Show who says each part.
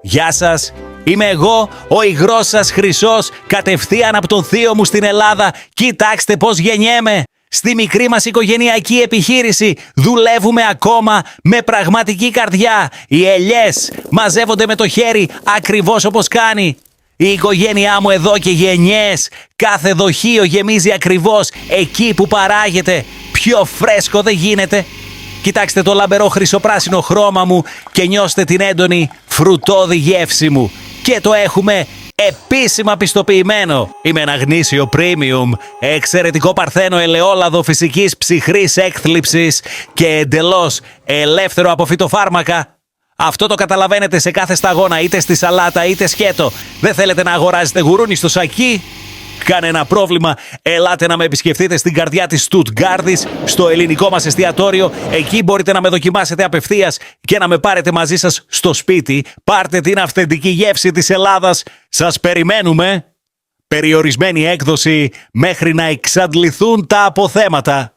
Speaker 1: Γεια σας, είμαι εγώ, ο υγρός σας Χρυσός, κατευθείαν από τον θείο μου στην Ελλάδα. Κοιτάξτε πώς γεννιέμαι. Στη μικρή μας οικογενειακή επιχείρηση δουλεύουμε ακόμα με πραγματική καρδιά. Οι ελιές μαζεύονται με το χέρι ακριβώς όπως κάνει η οικογένειά μου εδώ και γενιές. Κάθε δοχείο γεμίζει ακριβώς εκεί που παράγεται. Πιο φρέσκο δεν γίνεται. Κοιτάξτε το λαμπερό χρυσοπράσινο χρώμα μου και νιώστε την έντονη φρουτώδη γεύση μου. Και το έχουμε επίσημα πιστοποιημένο. Είμαι ένα γνήσιο premium, εξαιρετικό παρθένο ελαιόλαδο φυσικής ψυχρής έκθλιψης και εντελώς ελεύθερο από φυτοφάρμακα. Αυτό το καταλαβαίνετε σε κάθε σταγόνα, είτε στη σαλάτα είτε σκέτο. Δεν θέλετε να αγοράζετε γουρούνι στο σακί? Κανένα πρόβλημα. Ελάτε να με επισκεφτείτε στην καρδιά της Στουτγκάρδης, στο ελληνικό μας εστιατόριο. Εκεί μπορείτε να με δοκιμάσετε απευθείας και να με πάρετε μαζί σας στο σπίτι. Πάρτε την αυθεντική γεύση της Ελλάδας. Σας περιμένουμε. Περιορισμένη έκδοση μέχρι να εξαντληθούν τα αποθέματα.